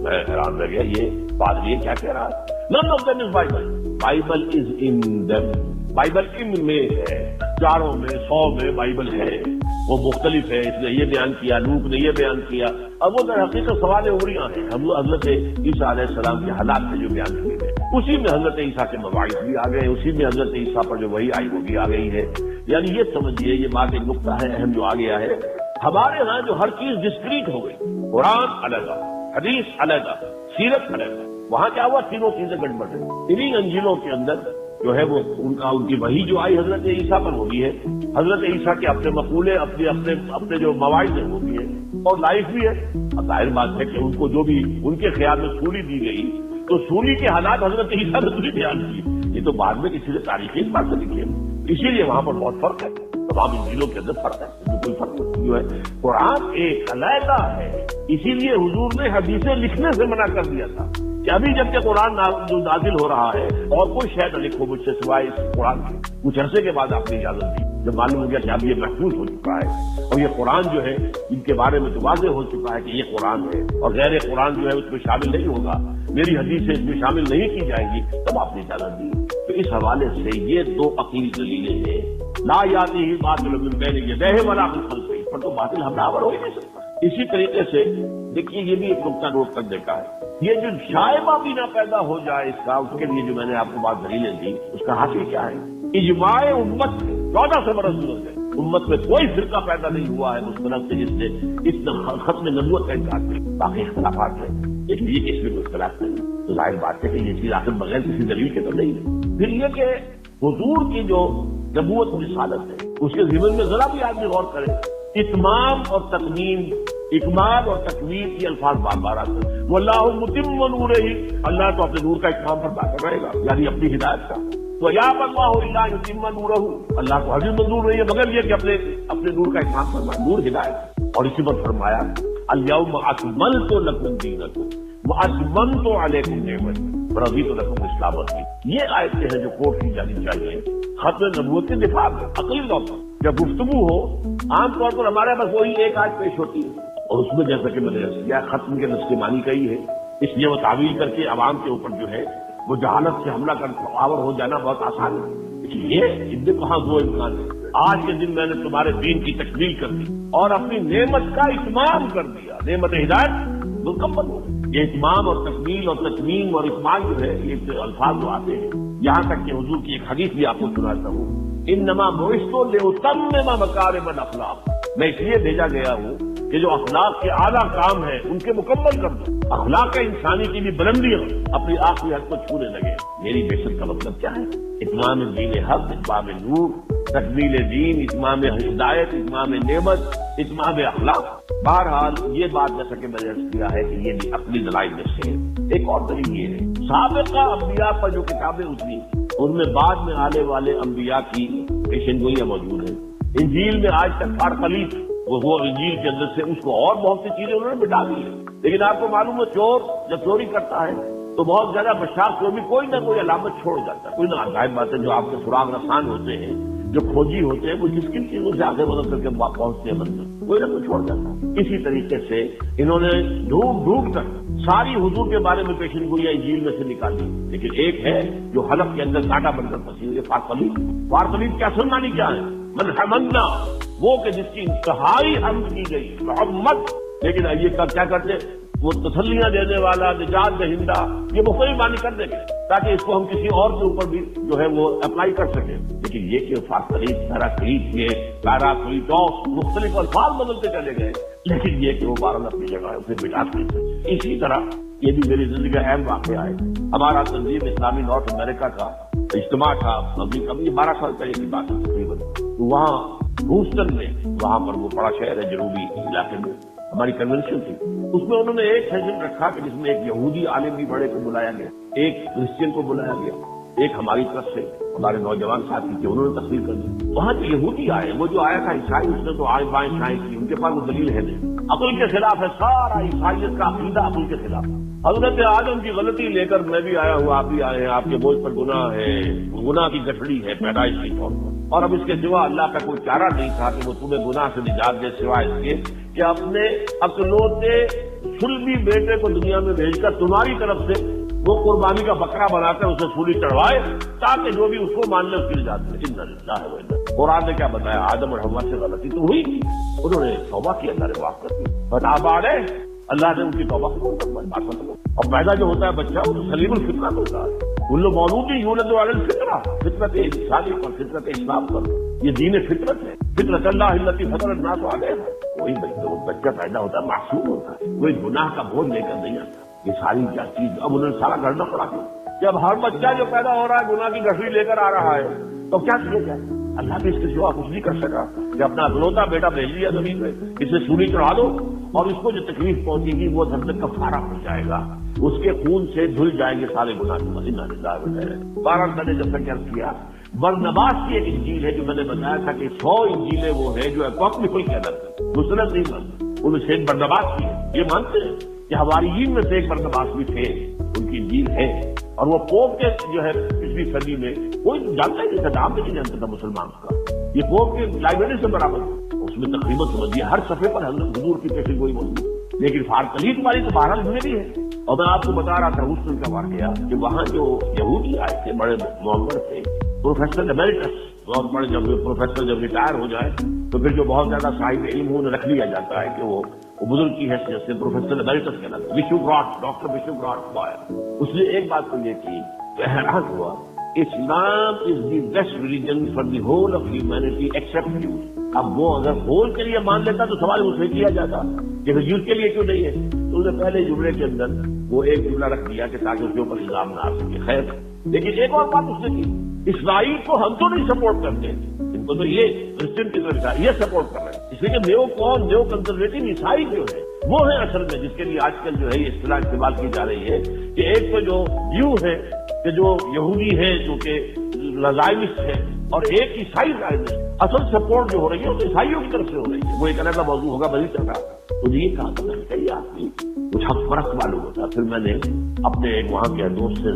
B: میں حیران رہ گیا یہ پادری کیا کہہ رہا ہے. None of them is Bible. Bible is in them. Bible ان میں ہے, 400 میں 100 میں بائبل ہے, وہ مختلف ہے. اس نے یہ بیان کیا, لوک نے یہ بیان کیا. اب وہ در حقیقت سوال عمریاں ہیں. ہم حضرت عیسیٰ علیہ السلام کے حالات میں جو بیان کیے گئے اسی میں حضرت عیسیٰ کے مواعظ بھی آ گئے, اسی میں حضرت عیسیٰ پر جو وحی آئی وہ بھی آ گئی ہے. یعنی یہ سمجھیے یہ بات ایک نقطہ ہے اہم جو آ گیا ہے. ہمارے ہاں جو ہر چیز ڈسکریٹ ہو گئی, قرآن علیحدہ, حدیث علیحدہ, سیرت علیحدہ, وہاں کیا ہوا تینوں چیزیں گڑبڑ ہیں. انہیں انجیلوں کے اندر جو ہے وہ ان کی وحی جو آئی حضرت عیسیٰ پر ہوئی ہے, حضرت عیسیٰ کے اپنے مقولے اپنے جو مواعظ ہیں وہ بھی ہے اور لائف بھی ہے. اب ظاہر بات ہے کہ ان کو جو بھی ان کے خیال میں سولی دی گئی تو سولی کے حالات حضرت عیسیٰ نے بھی بیان کی. یہ تو بعد میں کسی نے تاریخی اس بات سے لکھی ہے, اسی لیے وہاں پر بہت فرق ہے. تمام انجیلوں کے اندر فرق ہے, کوئی فرق نہیں جو ہے. قرآن ایک علیحدہ ہے, اسی لیے حضور نے حدیثیں لکھنے سے منع کر دیا تھا کہ ابھی جب کہ قرآن جو نازل ہو رہا ہے اور کوئی شے نہ لکھو مجھ سے سوائے اس قرآن کی. کچھ عرصے کے بعد آپ نے اجازت دی جب معلوم ہو گیا کہ اب یہ محفوظ ہو چکا ہے اور یہ قرآن جو ہے ان کے بارے میں تو واضح ہو چکا ہے کہ یہ قرآن ہے اور غیر قرآن جو ہے اس میں شامل نہیں ہوگا, میری حدیثیں اس میں شامل نہیں کی جائیں گی, تب آپ نے اجازت دی. تو اس حوالے سے یہ دو عقلی دلیلیں ہیں. لا یاتی ہی باطل من بین یدیہ ولا من خلفہ, پر تو باطل حملہ ہو ہی نہیں سکتا. اسی طریقے سے دیکھیے یہ بھی ایک نقطہ نوٹ کرنے کا ہے, یہ جو شائبہ بھی نہ پیدا ہو جائے اس کا, اس کے لیے جو میں نے آپ کو بات دلیلیں دی اس کا حاصل کیا ہے. اجماع امت 1400 برس گزر گئے, امت میں کوئی فرقہ پیدا نہیں ہوا ہے اس طرح سے جس نے اس ختم نبوت کا انکار کیا. باقی اختلافات ہیں لیکن یہ کہ اس میں کوئی اختلاف نہیں, تو ظاہر بات ہے کہ یہ چیز آخر بغیر کسی دلیل کے تو نہیں ہے. پھر یہ کہ حضور کی جو نبوت رسالت ہے اس کے ضمن میں ذرا بھی آدمی غور کرے, اتمام اور تکمیل, اکمال اور تکمیل کی الفاظ بار بار آتے ہیں. واللہ متم نورہ, اللہ تو اپنے نور کا اتمام پر باقی رہے گا, یعنی اپنی ہدایت کا. تو یا اللہ الا یتم نورہ, اللہ کو حرج منظور نہیں ہے مگر یہ کہ اپنے نور کا اتمام فرمائے, نور ہدایت. اور اسی پر فرمایا الیوم اکملت لکم دینکم واتممت علیکم نعمتی ورضیت لکم الاسلام دین. یہ آیتیں ہیں جو کوٹ کی جانی چاہیے ختم نبوت کے دفاع میں. عقلی طور پر جب گفتگو ہو عام طور پر ہمارے پاس وہی ایک آیت پیش ہوتی ہے اور اس میں جیسا کہ میں نے کیا ختم کے نسخ مانی کہی ہے, اس لیے وہ تعویل کر کے عوام کے اوپر جو ہے وہ جہالت سے حملہ کر آور ہو جانا بہت آسان ہے. یہ ان میں کہاں دو امکان ہے. آج کے دن میں نے تمہارے دین کی تکمیل کر دی اور اپنی نعمت کا اتمام کر دیا, نعمت ہدایت مکمل ہو. یہ اتمام اور تکمیل اور تکمیم اور اتمام جو ہے یہ الفاظ جو آتے ہیں, یہاں تک کہ حضور کی ایک حدیث بھی آپ کو سناتا ہوں, انما بعثت لاتمم مکارم الاخلاق, میں اس لیے بھیجا گیا ہوں کہ جو اخلاق کے اعلیٰ کام ہیں ان کے مکمل کر دوں. اخلاق انسانی کی بھی بلندیاں اپنی آخری حد کو چھونے لگے. میری بحثت کا مطلب کیا ہے؟ اتمام دین حق, اتمام نور, تکمیل دین, اتمام ہدایت, اتمام نعمت, اتمام اخلاق. بہرحال یہ بات جیسا کہ میں نے عرض کیا ہے کہ یہ بھی عقلی دلائل میں سے ہے. ایک اور دلیل یہ ہے, سابقہ انبیاء پر جو کتابیں اتری ان میں بعد میں آنے والے انبیاء کی پیشن گوئیاں موجود ہیں. انجیل میں آج تک فارقلیف وہ انجیل کے اندر سے اس کو اور بہت سی چیزیں انہوں نے مٹا دی ہے. لیکن آپ کو معلوم ہے چور جب چوری کرتا ہے تو بہت زیادہ بشاخ کو بھی کوئی نہ کوئی علامت چھوڑ جاتا ہے. کوئی نہ ظاہر بات ہے جو آپ کے سراغ رسان ہوتے ہیں, جو کھوجی ہوتے ہیں, وہ کس کن چیزوں سے آگے بدل کر کے پہنچتے ہیں منزل, کوئی نہ کوئی چھوڑ جاتا ہے. اسی طریقے سے انہوں نے ڈھونڈ کر ساری حضور کے بارے میں پیشن گوئیاں انجیل میں سے نکالی. لیکن ایک ہے جو حلق کے اندر کانٹا بن کر پھنسی ہوئی, فارقلیف کیا سنانی کیا ہے؟ من حمدنا, وہ کہ جس کی انتہائی حمد کی گئی, محمد. لیکن یہ کیا کرتے, وہ تسلیاں دینے والا, نجات دہندہ, یہ مختلف معنی کر دیں گے تاکہ اس کو ہم کسی اور کے اوپر بھی جو ہے وہ اپلائی کر سکیں. لیکن یہ کہ فارقلیف, پیراکلیف, یہ پیراکلیٹوس, مختلف الفاظ بدلتے چلے گئے, لیکن یہ کہ وہ بارہ اپنی جگہ ہے اسے مٹا سکتے. اسی طرح یہ بھی میری زندگی کا اہم واقعہ ہے. ہمارا تنظیم اسلامی نارتھ امریکہ کا اجتماع تھا, ابھی 12 سال پہلے کی بات ہے تقریباً. وہاں ہیوسٹن میں, وہاں پر وہ بڑا شہر ہے جنوبی علاقے میں, ہماری کنونشن تھی. اس میں انہوں نے ایک سیشن رکھا کہ جس میں ایک یہودی عالم بھی بڑے کو بلایا گیا, ایک کرسچین کو بلایا گیا, ایک ہماری طرف سے ہمارے نوجوان ساتھی تھے انہوں نے تقریر کر دی. وہاں جو یہودی آئے, وہ جو آیا تھا عیسائی, اس نے تو آئیں بائیں شائیں کی, ان کے پاس وہ دلیل ہے نہیں, عقل کے خلاف ہے, سارا عیسائیت کا عقیدہ عقل کے خلاف ہے. حضرت آدم کی غلطی لے کر میں بھی آیا ہوں, آپ بھی آئے ہیں, آپ کے بوجھ پر گناہ ہے, گناہ کی گٹھڑی ہے پیدائش کے طور پر. اور اب اس کے سوا اللہ کا کوئی چارہ نہیں تھا کہ وہ تمہیں گناہ سے نجات دے سوائے اس کے کہ اپنے اکلوتے سلبی بیٹے کو دنیا میں بھیج کر تمہاری طرف سے وہ قربانی کا بکرا بنا کر اسے سولی چڑھوائے تاکہ جو بھی اس کو مان لے اس کی نجات ملے۔ انا للہ و انا۔ قرآن نے کیا بتایا؟ آدم اور حوا سے غلطی تو ہوئی تھی، انہوں نے توبہ کی، اللہ نے معاف کر دی، فتاب علیہ، اللہ نے ان کی توبہ کو بات ختم۔ اور پیدا جو ہوتا ہے بچہ وہ سلیم الفطرت ہوتا ہے، کل مولود یولد علی الفطرہ، فطرت انسانی پر، فطرت اسلام پر، یہ دین فطرت ہے، فطرت اللہ التی فطر الناس علیہا۔ کوئی بچہ پیدا ہوتا ہے معصوم ہوتا ہے، کوئی گناہ کا بوجھ لے کر نہیں آتا۔ یہ ساری کیا چیز اب انہوں نے سارا گھڑنا پڑا کیوں؟ جب ہر بچہ جو پیدا ہو رہا ہے گناہ کی گٹھڑی لے کر آ رہا ہے تو کیا کیا جائے؟ اللہ بھی اس کے سوا کچھ نہیں کر سکا کہ اپنا اکلوتا بیٹا بھیج دیا زمین میں، اسے سولی چڑھا دو اور اس کو جو تکلیف پہنچے گی وہ دھرم کا کفارہ ہو جائے گا، اس کے خون سے دھل جائیں گے سارے گناہ۔ بہرحال میں نے جب تک عرض کیا برنباس کی ایک انجیل ہے جو میں نے بتایا تھا کہ 100 انجیلیں وہ ہے جو اپوکریفل کے اندر مسلم نہیں مانتے، ان میں سے ایک برنباس کی ہے، یہ مانتے ہیں کہ حواریین میں سے ایک برنباس بھی تھے، ان کی انجیل ہے، اور وہ پوپ کے جو ہے پچھلی صدی میں کوئی جانتا ہی نہیں تھا، نام بھی نہیں جانتا تھا مسلمان کا، یہ پوپ کے لائبریری سے برابر ہے، اس میں تقریباً سمجھیے ہر صفحے پر حضرت حضور کی پیشن گوئی موجود، لیکن فارکلیت والی تو بہرحال میں بھی ہے۔ اور میں آپ کو بتا رہا تھا ہیوسٹن کا واقعہ کہ وہاں جو یہودی آئے تھے بڑے معمر تھے، پروفیسر ایمیریٹس، بہت بڑے، جب پروفیسر جب ریٹائر ہو جائے تو پھر جو بہت زیادہ صاحب علم انہیں رکھ لیا جاتا ہے کہ وہ بزرگ کی حیثیت سے پروفیسر ایمیریٹس کہلاتے ہیں، وشو گراٹ، ڈاکٹر وشو گراٹ بوائر۔ اس نے ایک بات تو یہ کی تو حیران ہوا، Islam is the best religion for the whole of humanity except you. اب وہ اگر ہول کے لیے مان لیتا تو سوال مجھ سے کیا جاتا کہ یوز کے لیے کیوں نہیں ہے، تو انہوں نے پہلے جملے کے اندر وہ ایک جملہ رکھ دیا کہ تاکہ اس کے اوپر الزام نہ آ سکے۔ خیر، لیکن ایک اور بات اس نے کی، اسرائیل کو ہم تو نہیں سپورٹ کرتے، ان کو تو یہ کرسچن کی طرف یہ سپورٹ کر رہے ہیں، اس لیے کہ نیو کنزرویٹو عیسائی جو ہے وہ ہے اصل میں جس کے لیے آج کل جو ہے یہ اصطلاح استعمال کی جا رہی ہے کہ ایک تو جو ویو ہے کہ جو یہودی ہے جو کہ زائونسٹ ہے اور ایک عیسائی زائونسٹ، اصل سپورٹ جو ہو رہی ہے وہ عیسائیوں کی طرف سے ہو رہی ہے۔ وہ ایک الگ موضوع ہوگا بڑی چل رہا تو یہ کہا تھا کہ یہ آدمی کچھ حق فرق معلوم ہوتا۔ پھر میں نے اپنے ایک وہاں کے دوست سے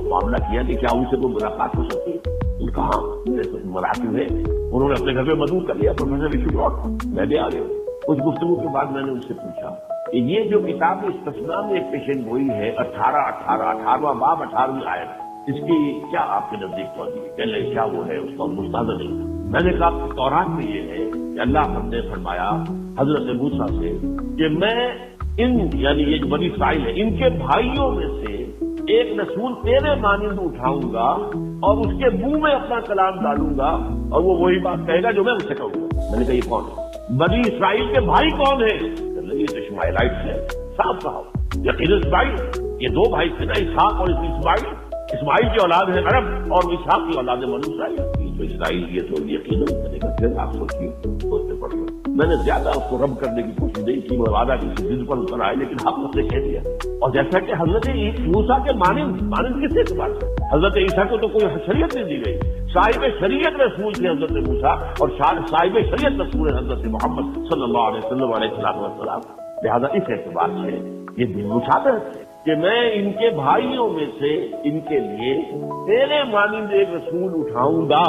B: معاملہ کیا کہ کیا ان سے کوئی ملاقات ہو سکتی ہے، ان کا ہاں مراکز ہے، انہوں نے اپنے گھر میں مدعو کر لیا پروفیسر وشو گراٹ، میں بھی آ گیا۔ کچھ گفتگو کے بعد میں نے ان سے پوچھا کہ یہ جو کتاب استثناء میں ایک پیشن گوئی ہے 18واں باب 18ویں آیت، اس کی کیا آپ کے نزدیک پہنچی؟ کہنے لگے کیا وہ ہے، اس کا مستحضر نہیں تھا۔ میں نے کہا تورات میں یہ ہے کہ اللہ نے فرمایا حضرت موسیٰ سے کہ میں یعنی یہ جو بنی اسرائیل ہے ان کے بھائیوں میں سے ایک رسول تیرے مانند اٹھاؤں گا اور اس کے منہ میں اپنا کلام ڈالوں گا اور وہ وہی بات کہے گا جو میں اسے کہوں گا۔ میں نے کہا یہ کون ہے؟ بنی اسرائیل کے بھائی کون ہیں؟ یہ تو اسماعیلائٹ ہے، صاحب صاحب یقین اسماعیل، یہ دو بھائی تھے نا، اسحاق اور اسماعیل، اسماعیل کی اولاد ہے عرب اور اسحاق کی اولاد ہے بنی اسرائیل۔ تو اسرائیل یہ تو یقین پھر آپ سوچیے سوچنے پڑ گئے۔ میں نے زیادہ اس کو رب کرنے کی کوشش نہیں کی، میں وعدہ کسی دل پر اتر آئے، لیکن حق اس نے کہہ دیا۔ اور جیسا کہ حضرت موسیٰ کے مانند کس اعتبار سے؟ حضرت عیسیٰ کو تو کوئی شریعت نہیں دی گئی، صاحب شریعت رسول تھے حضرت موسیٰ اور صاحب شریعت رسول حضرت محمد صلی اللہ علیہ وسلم علیہ السلام۔ لہٰذا اس اعتبار سے یہ دل مشابہت ہے کہ میں ان کے بھائیوں میں سے ان کے لیے تیرے مانند ایک رسول اٹھاؤں گا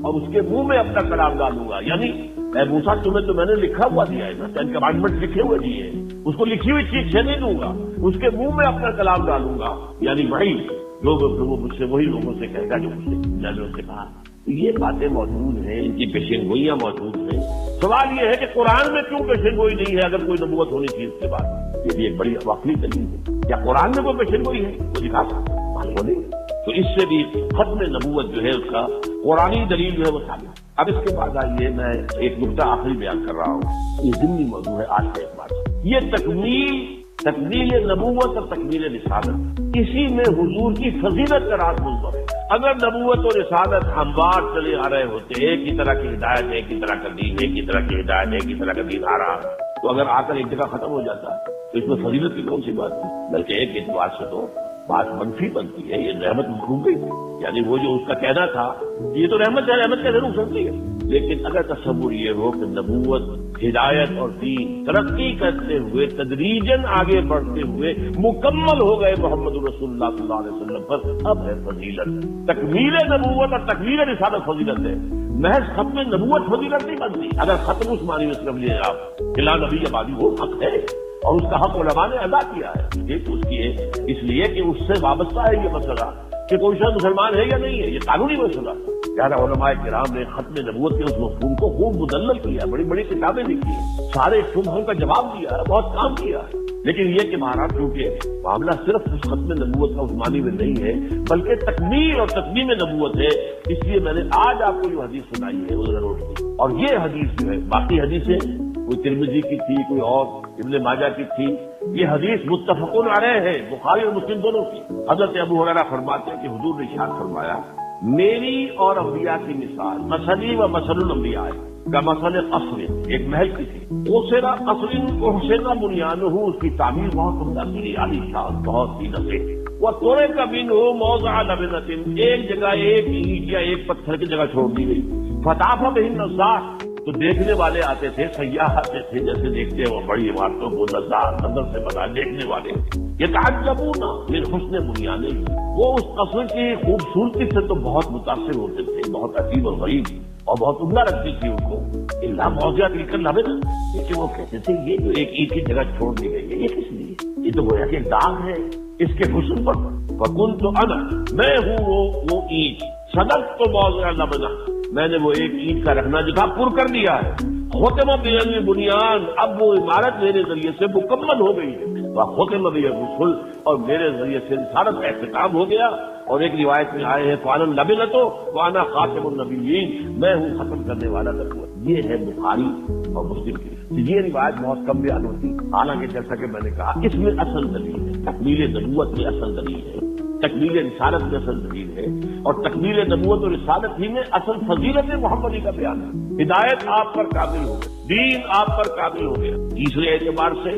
B: اور اس کے منہ میں اپنا کلام ڈالوں گا۔ یعنی اے موسیٰ تمہیں تو میں نے لکھا ہوا دیا ہے نا، 10 کمانڈمنٹ لکھے ہوئے دیے ہیں، اس کو لکھی ہوئی چیز سے نہیں دوں گا، اس کے منہ میں اپنا کلام ڈالوں گا۔ یعنی بھائی جو وہ مجھ سے وہی لوگوں سے کہے گا جو مجھ سے میں نے اسے کہا۔ یہ باتیں موجود ہیں، ان کی پیشن گوئیاں موجود ہیں۔ سوال یہ ہے کہ قرآن میں کیوں پیشن گوئی نہیں ہے اگر کوئی نبوت ہونی چاہیے اس کے بعد؟ یہ بھی ایک بڑی واقعی دلیل ہے۔ کیا قرآن میں کوئی پیشن گوئی ہے؟ وہ دکھا سکتا معلوم نہیں۔ تو اس سے بھی ختم نبوت جو ہے اس کا قرآنی دلیل جو ہے وہ ثابت۔ اب اس کے بعد آئیے میں ایک نقطہ آخری بیان کر رہا ہوں، یہ ضمنی موضوع ہے آج کے اعتبار سے، یہ تکمیل نبوت اور تکمیل رسالت، اسی میں حضور کی فضیلت کا راز مضمر ہے۔ اگر نبوت اور رسالت ہموار چلے آ رہے ہوتے، ایک ہی طرح کی ہدایت، ایک ہی طرح کا دین، ایک ہی طرح کی ہدایت، ایک ہی طرح کا دین آ رہا، تو اگر آ کر ایک جگہ ختم ہو جاتا تو اس میں فضیلت کی کون سی بات ہے؟ بلکہ ایک اعتبار سے تو بات منفی بنتی ہے، یہ رحمت مخلوق گئی، یعنی وہ جو اس کا کہنا تھا یہ تو رحمت ہے، رحمت کا ضرور سکتی ہے، لیکن اگر تصور یہ ہو کہ نبوت، ہدایت اور دین ترقی کرتے ہوئے تدریجاً آگے بڑھتے ہوئے مکمل ہو گئے محمد رسول اللہ صلی اللہ علیہ وسلم پر، اب ہے فضیلت۔ تکمیل نبوت اور تکمیل رسالت فضیلت ہے، محض ختم نبوت فضیلت نہیں بنتی. اگر ختم عثمانی میں صرف لیے آپ کہ لا نبی آبادی وہ حق ہے اور اس کا حق علماء نے ادا کیا ہے, یہ تو اس کی ہے, اس لیے کہ اس سے وابستہ ہے یہ مسئلہ کہ کوئی شخص مسلمان ہے یا نہیں ہے, یہ قانونی مسئلہ. یار علماء کرام نے ختم نبوت کے اس مفہوم کو خوب مدلل کیا, بڑی بڑی کتابیں لکھی ہیں, سارے شبہوں کا جواب دیا ہے, بہت کام کیا ہے. لیکن یہ کہ مہاراج کیونکہ معاملہ صرف اس ختم نبوت کا عثمانی میں نہیں ہے بلکہ تکمیل اور تتمیم نبوت ہے, اس لیے میں نے آج آپ کو جو حدیث سنائی ہے وہ ضرور کی. اور یہ حدیث جو ہے, باقی حدیثیں کوئی ترمذی کی تھی, کوئی اور ابن ماجہ کی تھی, یہ حدیث متفقون علیہ ہے, بخاری اور مسلم دونوں کی. حضرت ابو ہریرہ فرماتے ہیں کہ حضور نے ارشاد فرمایا, میری اور انبیاء کی مثال مثلی و مثل الانبیاء کا مثل قصر, ایک محل کی تھی, اوسیرا قصر اوسیرا بنیان ہوں, اس کی تعمیر بہت عمدہ کی, عالی شان, بہت ہی نفع. وہ تورے کا بن ہو موضع لبنۃ, ایک جگہ ایک اینٹ یا ایک پتھر کی جگہ چھوڑ دی گئی. فتح بہن نزار, تو دیکھنے والے آتے تھے, سیاح آتے تھے, جیسے دیکھتے ہیں وہ بڑی عمارتوں کو نظار نظر سے بنا دیکھنے والے, یہ تعجبون من حسن بنیانے, وہ اس قصر کی خوبصورتی سے تو بہت متاثر ہوتے تھے, بہت عجیب اور غریب اور بہت عمدہ لگتی تھی ان کو. اللہ موضوع کر لبے نا, لیکن وہ کہتے تھے یہ جو ایک اینٹ کی جگہ چھوڑ دی گئی ہے یہ کس لیے, یہ تو گویا کہ داغ ہے اس کے حسن پر. فکنت انا, میں ہوں وہ اینٹ, صدقت تو موضوع لبنا, میں نے وہ ایک اینٹ کا رکھنا جو تھا پر کر دیا ہے. ختم بنیان بنیان, اب وہ عمارت میرے ذریعے سے مکمل ہو گئی ہے. ختم بالرسل, اور میرے ذریعے سے رسالت کا اختتام ہو گیا. اور ایک روایت میں آئے ہیں فانا لبنتو وانا خاتم النبیین, میں ہوں ختم کرنے والا نبوت. یہ ہے بخاری اور مسلم کی. یہ روایت بہت کم بیان ہوتی, حالانکہ جیسا کہ میں نے کہا اس میں اصل دلیل ہے, تکمیل نبوت میں اصل دلیل ہے, تکمیل رسالت میں اصل دلیل ہے, اور تکمیل نبوت اور رسالت ہی میں اصل فضیلت محمدی کا بیان ہے. ہدایت آپ پر کامل ہو گئی, دین آپ پر کامل ہو گیا. تیسرے اعتبار سے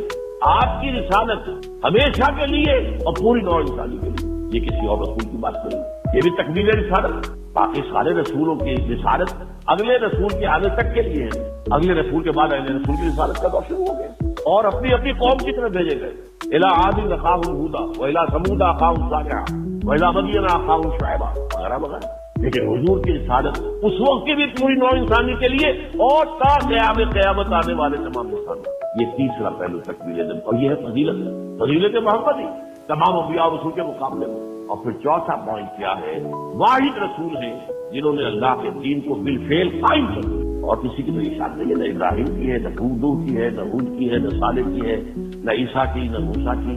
B: آپ کی رسالت ہمیشہ کے لیے اور پوری نوع انسانی کے لیے, یہ کسی اور رسول کی بات نہیں, یہ بھی تکمیل رسالت. باقی سارے رسولوں کی رسالت اگلے رسول کے آنے تک کے لیے ہے, اگلے رسول کے بعد اگلے رسول کی رسالت کا دور شروع ہو گیا, اور اپنی اپنی قوم کی طرف بھیجے گئے. الی عاد اخاهم هودا والی ثمود اخاهم صالحا والی مدین اخاهم شعیبا وغیرہ وغیرہ. لیکن حضور کی رسالت اس وقت کی بھی پوری نوع انسانی کے لیے اور تا قیامت آنے والے تمام انسانوں. یہ تیسرا پہلو تکمیل نبوت, اور یہ ہے فضیلت, فضیلت محمدی تمام انبیاء اور رسول کے مقابلے میں. اور پھر چوتھا پوائنٹ کیا ہے, واحد رسول ہیں جنہوں نے اللہ کے دین کو بالفعل قائم کر دیا, اور کسی کی تو اشارت نہیں ہے, نہ ابراہیم کی ہے, نہ ہود کی ہے, نہ ہود کی ہے, نہ صالح کی ہے, نہ عیسیٰ کی, نہ موسیٰ کی.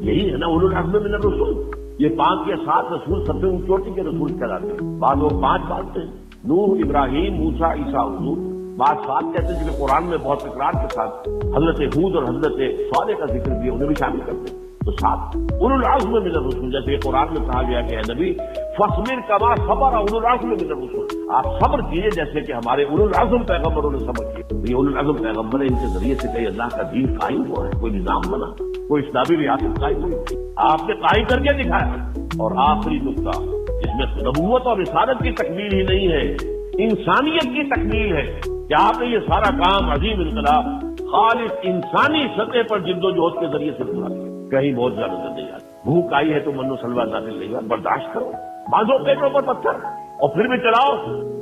B: یہی ہے نا اولو العزم من الرسل. یہ 5 یا 7 رسول سب سے چوٹی کے رسول کہلاتے ہیں. بعض لوگ 5 مانتے ہیں, نوح, ابراہیم, موسیٰ, عیسیٰ, حضور. بعض 7 کہتے ہیں جنہیں قرآن میں بہت تکرار کے ساتھ حضرت ہود اور حضرت صالح کا ذکر بھی, انہیں بھی شامل کرتے ہیں. تو 7 اولو العزم من الرسل, جیسے قرآن میں کہا گیا کہ اے نبی فاصبر کما صبر اولو العزم من الرسل, آپ صبر کیجیے جیسے کہ ہمارے اولو العزم پیغمبروں نے صبر کیا. یہ اولو العزم پیغمبر ہیں, ان کے ذریعے سے کئی اللہ کا دین قائم ہوا ہے, کوئی نظام بنا, کوئی اسلامی ریاست قائم ہوئی, آپ نے قائم کر کے دکھایا. اور آخری نقطہ, اس میں نبوت اور رسالت کی تکمیل ہی نہیں ہے, انسانیت کی تکمیل ہے کہ آپ نے یہ سارا کام عظیم انقلاب خالص انسانی سطح پر جد و جہد کے ذریعے سے پورا کیا. کہیں بہت زیادہ نہیں آتی, بھوک آئی ہے تو منو سلوا نازل نہیں ہوا, برداشت کرو, باندھو پیٹوں پر پتھر اور پھر بھی چلاؤ,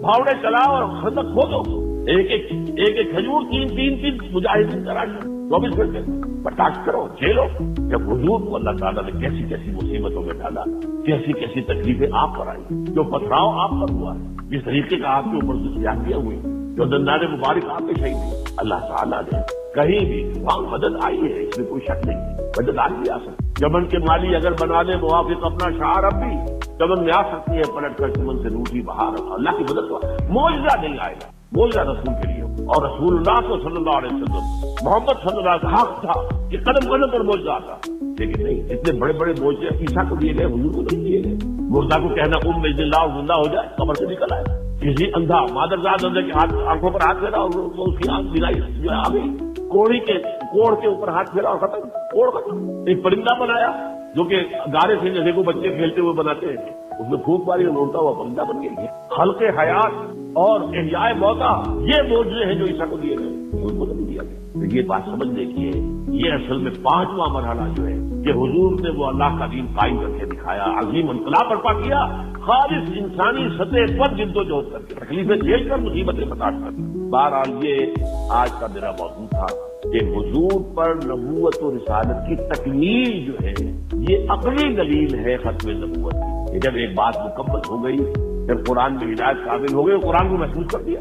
B: بھاوڑے چلاؤ اور خندق کھودو, ایک ایک کھجور 3 مجاہدین کرا 24 گھنٹے, برداشت کرو, جھیلو. جب حضور کو اللہ تعالیٰ نے کیسی کیسی مصیبتوں میں ڈالا, کیسی کیسی تکلیفیں آپ پر آئی, جو پتھراؤ آپ پر ہوا, جس طریقے کا آپ کے اوپر سے سیاحیاں ہوئی, جو دندان مبارک آپ کے شہید ہوئی, اللہ تعالیٰ نے کہیں بھی وہاں مدد آئی ہے, اس میں کوئی شک نہیں, مدد آج بھی آ سکتی. چمن کے مالی اگر بنا لے موافق اپنا شعار, اب بھی چمن میں آ سکتی ہے, پلٹ کر چمن سے روٹی بہار. اللہ کی مدد معجزہ نہیں آئے گا, معجزہ رسول کے لیے, اور رسول اللہ صلی اللہ علیہ وسلم محمد صلی اللہ علیہ وسلم حق تھا کہ قدم قدم پر معجزہ آتا, لیکن نہیں, اتنے بڑے بڑے معجزے عیسیٰ کو دیے گئے, حضور کو نہیں دیے گئے. مردہ کو کہنا قم بإذن اللہ زندہ ہو جائے, قبر سے نکل آئے. کسی اندھا مادرزاد اندھے کے آنکھوں پر ہاتھ پھیرا اور اس کی آنکھ بینائی جو ہے آ گئی, کوڑی کے کوڑ کے اوپر ہاتھ پھیرا اور ختم, کوڑ ختم. ایک پرندہ بنایا جو کہ گارے سے جیسے کو بچے کھیلتے ہوئے بناتے ہیں, اس میں پھونک ماری اور اڑتا ہوا پرندہ بن گئی. خلق حیات اور احیاء موتا, یہ معجزے ہیں جو عیسیٰ کو دیے گئے, ان کو نہیں دیا گیا. یہ بات سمجھنے کی ہے یہ اصل میں 5واں مرحلہ جو ہے کہ حضور نے وہ اللہ کا دین قائم کر کے دکھایا، عظیم انقلاب برپا کیا، خالص انسانی سطح پر جد و جہد کر کے، تکلیفیں جھیل کر، مصیبتیں برداشت کر۔ بہرحال یہ آج کا میرا موضوع تھا کہ حضور پر نبوت و رسالت کی تکمیل جو ہے یہ عقلی دلیل ہے ختم نبوت کی، کہ جب ایک بات مکمل ہو گئی، جب قرآن میں ہدایت قابل ہو گئی، قرآن کو محفوظ کر دیا۔